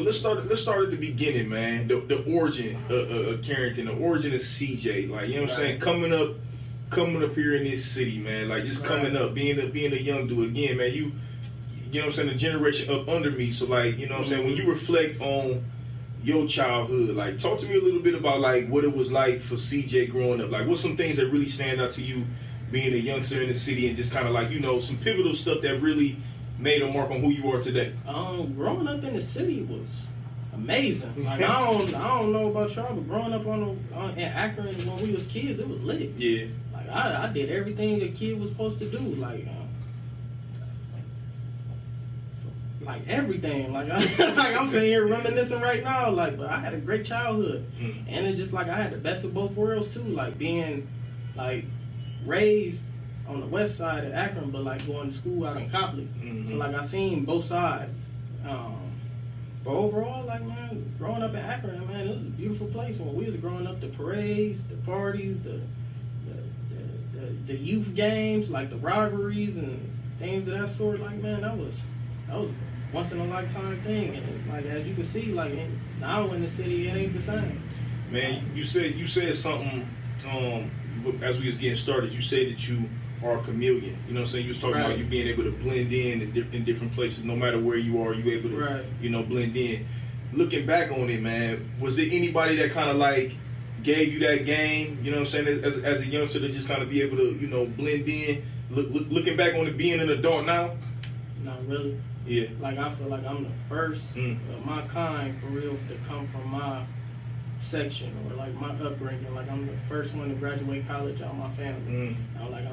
Let's start at the beginning, man. The origin of Carrington, the origin of CJ. Like, you know what I'm saying? Coming up here in this city, man. Like, just coming up, being a young dude again, man. You know what I'm saying? The generation up under me. So, like, you know what I'm saying? When you reflect on your childhood, like, talk to me a little bit about like what it was like for CJ growing up. Like, what's some things that really stand out to you being a youngster in the city, and just kind of like, you know, some pivotal stuff that really made a mark on who you are today? Growing up in the city was amazing. Like, I don't know about y'all, but growing up in Akron when we was kids, it was lit. Yeah. Like, I did everything a kid was supposed to do. Like everything. Like, I'm sitting here reminiscing right now. Like, but I had a great childhood, and it just like I had the best of both worlds too. Like, being like raised on the west side of Akron, but like going to school out in Copley. So like I seen both sides. But overall, like, man, growing up in Akron, man, it was a beautiful place. When we was growing up, the parades, the parties, the youth games, like the rivalries and things of that sort. Like, man, that was a once in a lifetime thing. And like, as you can see, like now in the city, it ain't the same. Man, you said something as we was getting started. You said that you are a chameleon. You know what I'm saying? You was talking about you being able to blend in different places. No matter where you are, you able to you know, blend in. Looking back on it, man, was there anybody that kind of like gave you that game? You know what I'm saying? As a youngster, to just kind of be able to, you know, blend in. Looking back on it, being an adult now. Not really. Yeah. Like, I feel like I'm the first of my kind for real to come from my section, or like my upbringing. Like, I'm the first one to graduate college out of my family. I'm like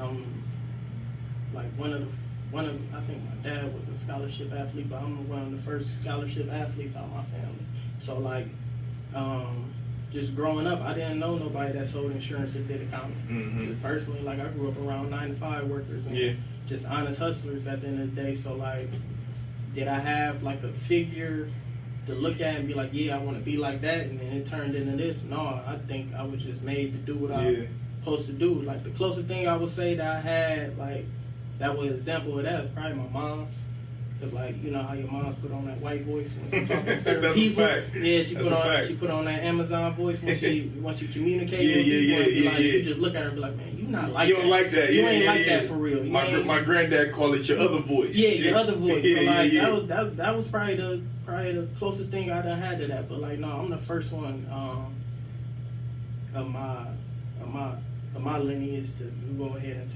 one of I think my dad was a scholarship athlete, but I'm one of the first scholarship athletes out of my family. So like, just growing up, I didn't know nobody that sold insurance that did accounting. Personally, like, I grew up around 9-to-5 workers and just honest hustlers at the end of the day. So like, did I have like a figure to look at and be like, yeah, I want to be like that, and then it turned into this? No, I think I was just made to do what I was supposed to do. Like, the closest thing I would say that I had, like, that was an example of that is probably my mom's. Cause like, you know how your moms put on that white voice when she talking to certain people. Yeah, she put on that Amazon voice when she communicate with people. Like, you just look at her and be like, man, you not like that. You don't like that. You ain't like that for real. My granddad called it your other voice. Yeah, your other voice. So like, that was probably the closest thing I done had to that. But like, no, I'm the first one of my lineage to go ahead and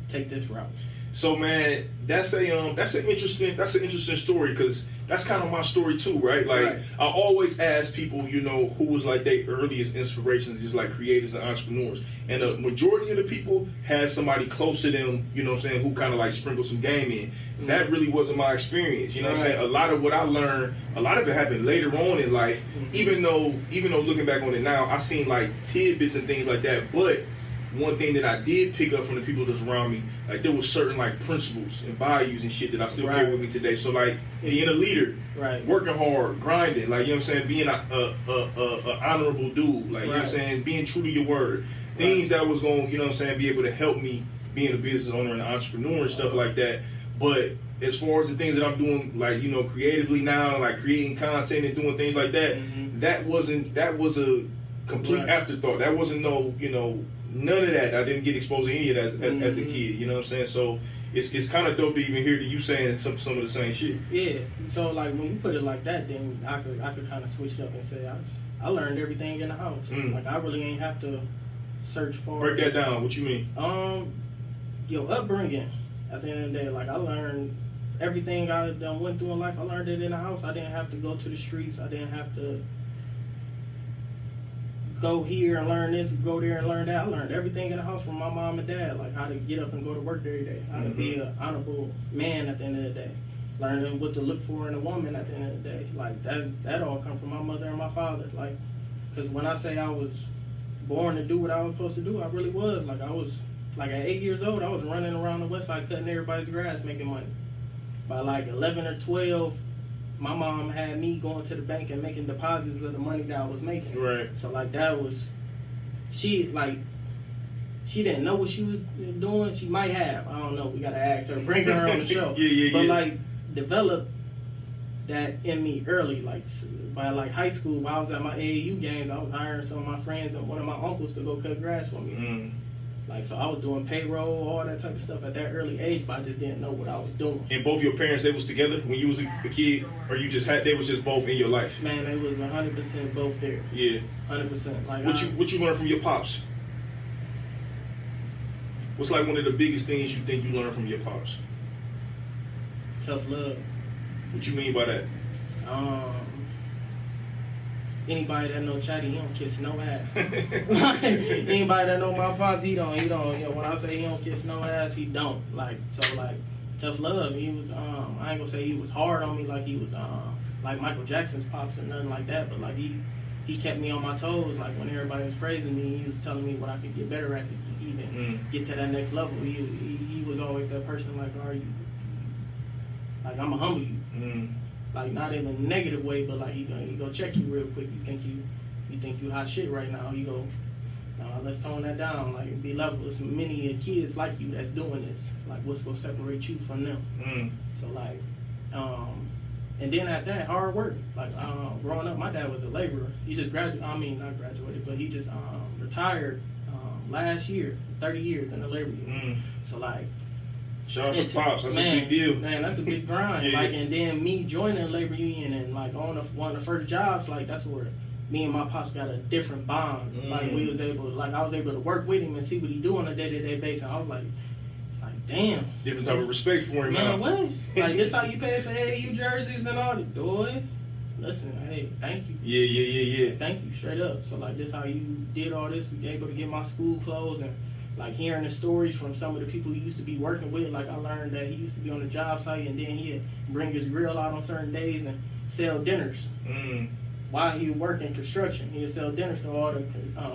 take this route. So man, that's an interesting story, because that's kind of my story too, right? Like, I always ask people, you know, who was like their earliest inspirations, just like creators and entrepreneurs, and the majority of the people had somebody close to them, you know what I'm saying, who kind of like sprinkled some game in. That really wasn't my experience, you know what I'm saying. A lot of what I learned, a lot of it happened later on in life. Even though looking back on it now, I seen like tidbits and things like that, but one thing that I did pick up from the people that's around me, like, there was certain like principles and values and shit that I still carry with me today. So like, being a leader, working hard, grinding, like, you know what I'm saying, being a honorable dude, like, you know what I'm saying, being true to your word, things that was going, you know what I'm saying, be able to help me being a business owner and an entrepreneur and stuff like that. But as far as the things that I'm doing, like, you know, creatively now, like creating content and doing things like that, that was a complete afterthought. That wasn't no, you know, none of that. I didn't get exposed to any of that as a kid, you know what I'm saying? So it's kind of dope to even hear you saying some of the same shit. Yeah. So like, when you put it like that, then I could kind of switch it up and say I learned everything in the house. Like, I really ain't have to search for. Break that down. What you mean? Your upbringing. At the end of the day, like, I learned everything I went through in life. I learned it in the house. I didn't have to go to the streets. I didn't have to go here and learn this, go there and learn that. I learned everything in the house from my mom and dad, like how to get up and go to work every day, how to be an honorable man at the end of the day, learning what to look for in a woman at the end of the day. Like, that all come from my mother and my father. Like, because when I say I was born to do what I was supposed to do, I really was. Like, I was, like, at 8 years old, I was running around the west side cutting everybody's grass, making money. By like 11 or 12, my mom had me going to the bank and making deposits of the money that I was making. Right. So like, that was, she didn't know what she was doing. She might have. I don't know. We gotta ask her. Bring her on the show. But like, develop that in me early. Like by like high school, while I was at my AAU games, I was hiring some of my friends and one of my uncles to go cut grass for me. Like, so I was doing payroll, all that type of stuff at that early age, but I just didn't know what I was doing. And both your parents, they was together when you was a kid, or you just had, they was just both in your life? Man, they was 100% both there. Yeah. 100%. Like, what you learned from your pops? What's like one of the biggest things you think you learned from your pops? Tough love. What you mean by that? Anybody that know Chatty, he don't kiss no ass. Anybody that know my pops, he don't. You know, when I say he don't kiss no ass, he don't. Like, so like, tough love. He was, I ain't gonna say he was hard on me like he was, like Michael Jackson's pops or nothing like that. But like he kept me on my toes. Like when everybody was praising me, he was telling me what I could get better at to even get to that next level. He was always that person. Like, are you? Like, I'ma humble you. Like, not in a negative way, but like he go check you real quick. You think you hot shit right now. You go, no, let's tone that down. Like, be level. There's many kids like you that's doing this. Like, what's gonna separate you from them? So like, and then at that, hard work. Like, growing up, my dad was a laborer. He just graduated. I mean, not graduated, but he just retired last year. 30 years in the labor union. So like. Shout out to Pops, that's a big deal. Man, that's a big grind. Yeah. Like, and then me joining the labor union and like on one of the first jobs, like that's where me and my pops got a different bond. Like we was able, like I was able to work with him and see what he do on a day-to-day basis. And I was like damn. Different type of respect for him, man. What? Like this how you pay for AAU jerseys and all that, boy? Listen, hey, thank you. Yeah. Thank you, straight up. So like this how you did all this, you able to get my school clothes and. Like hearing the stories from some of the people he used to be working with, like I learned that he used to be on the job site and then he'd bring his grill out on certain days and sell dinners. While he would work in construction, he'd sell dinners to all the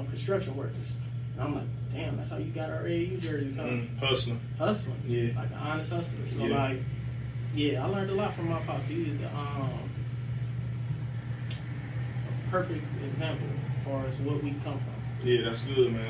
construction workers. And I'm like, damn, that's how you got our AAU jerseys, huh? Hustling. Yeah. Like an honest hustler. So like, yeah, I learned a lot from my pops. He is a perfect example as far as what we come from. Yeah, that's good, man.